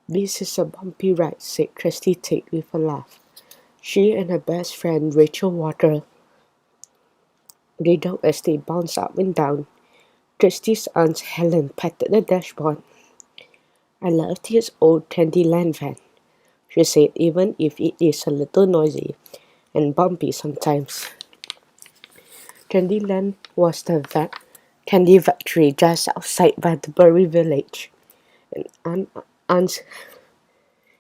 "This is a bumpy ride," said Trusty Tit with a laugh. She and her best friend Rachel Water the dog as they bounced up and down. Trusty's Aunt Helen patted the dashboard. "I love this old Candyland van," she said, "even if it is a little noisy and bumpy sometimes." Candyland was the candy factory just outside Banterbury Village, and Aunt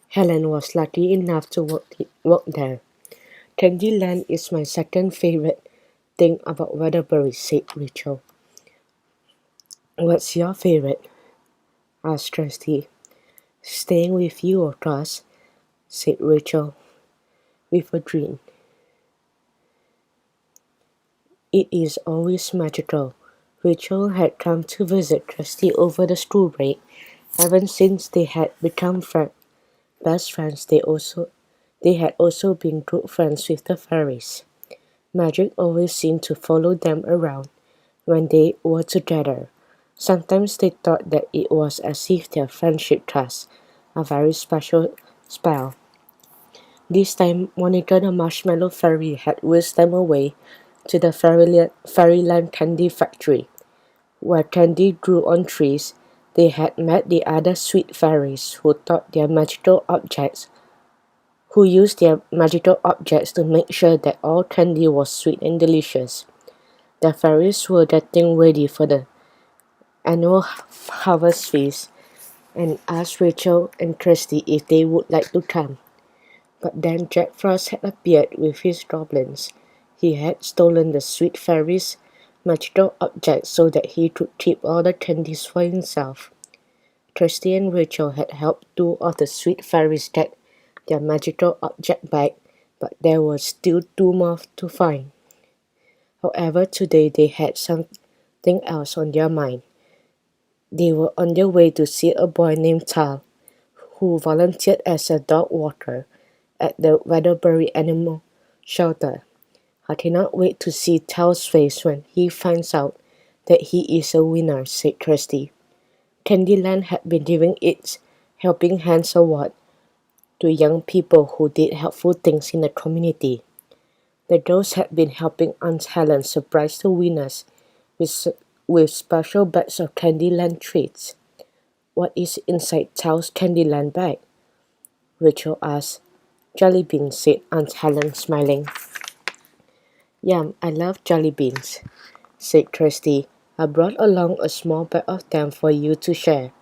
Helen was lucky enough to work there. "Candyland is my second favorite thing about Weatherbury," said Rachel. "What's your favorite?" asked Trusty. "Staying with you, of course," said Rachel with a grin. "It is always magical." Rachel had come to visit Trusty over the school break. Ever since they had become best friends, they had also been good friends with the fairies. Magic always seemed to follow them around when they were together. Sometimes they thought that it was as if their friendship cast a very special spell. This time, Monica the Marshmallow Fairy had whisked them away to the Fairyland Candy Factory, where candy grew on trees. They had met the other sweet fairies who used their magical objects to make sure that all candy was sweet and delicious. The fairies were getting ready for the annual harvest feast and asked Rachel and Kirsty if they would like to come. But then Jack Frost had appeared with his goblins. He had stolen the sweet fairy's magical objects so that he could keep all the candies for himself. Kirsty and Rachel had helped two of the sweet fairies get their magical object back, but there were still two more to find. However, today they had something else on their mind. They were on their way to see a boy named Tal, who volunteered as a dog walker at the Weatherbury Animal Shelter. "I cannot wait to see Tal's face when he finds out that he is a winner," said Kirsty. Candyland had been giving its Helping Hands award to young people who did helpful things in the community. The girls had been helping Aunt Helen surprise the winners with special bags of Candyland treats. "What is inside Tal's Candyland bag?" Rachel asked. "Jelly beans," said Aunt Helen, smiling. "Yum, I love jelly beans," said Kirsty. "I brought along a small bag of them for you to share,"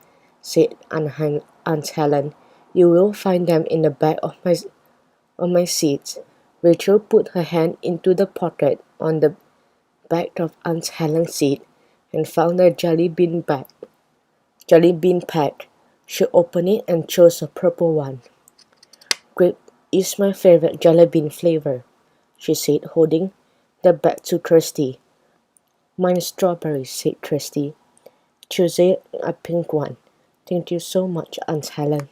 said Aunt Helen. "You will find them in the back of my seat." Rachel put her hand into the pocket on the back of Aunt Helen's seat and found a jelly bean pack. She opened it and chose a purple one. "Grape is my favorite jelly bean flavor," she said, holding the bag to Kirsty. "Mine's strawberry," said Kirsty. "Choose a pink one." "Thank you so much, Aunt Helen."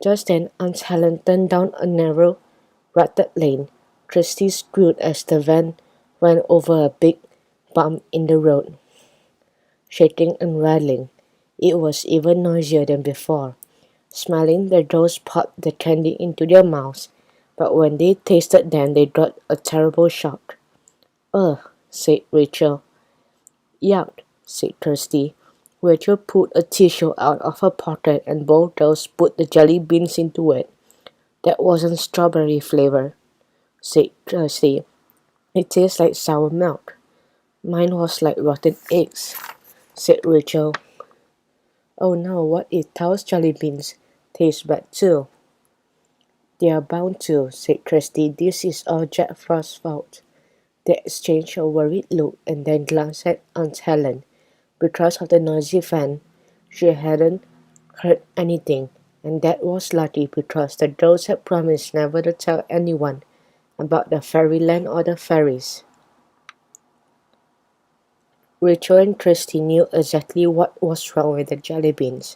Just then, Aunt Helen turned down a narrow, rutted lane. Kirsty screamed as the van went over a big bump in the road, shaking and rattling. It was even noisier than before. Smiling, the girls popped the candy into their mouths, but when they tasted them, they got a terrible shock. "Ugh," said Rachel. "Yuck," said Kirsty. Rachel pulled a tissue out of her pocket and both girls put the jelly beans into it. "That wasn't strawberry flavor," said Kirsty. "It tastes like sour milk." "Mine was like rotten eggs," said Rachel. "Oh no, what if Tao's jelly beans taste bad too?" "They are bound to," said Kirsty. "This is all Jack Frost's fault." They exchanged a worried look and then glanced at Aunt Helen. Because of the noisy van, she hadn't heard anything, and that was lucky because the girls had promised never to tell anyone about the fairyland or the fairies. Rachel and Kirsty knew exactly what was wrong with the jelly beans.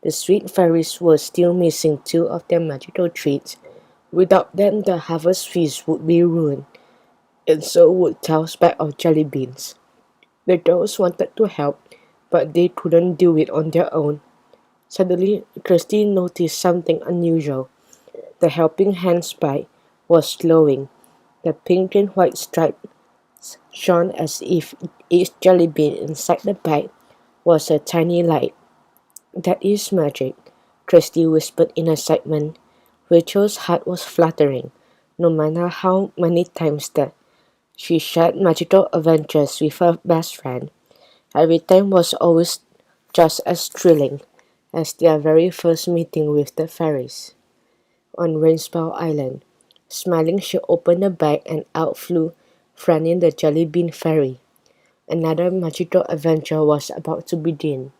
The sweet fairies were still missing two of their magical treats. Without them, the harvest feast would be ruined, and so would Tao's bag of jelly beans. The girls wanted to help, but they couldn't do it on their own. Suddenly, Christine noticed something unusual. The helping hand's bite was glowing. The pink and white stripes shone as if each jelly bean inside the bag was a tiny light. "That is magic," Christie whispered in excitement. Rachel's heart was fluttering. No matter how many times that she shared magical adventures with her best friend, every time was always just as thrilling as their very first meeting with the fairies. On Rainbow Island, smiling, she opened the bag and out flew Franny the Jelly Bean Fairy. Another magical adventure was about to begin.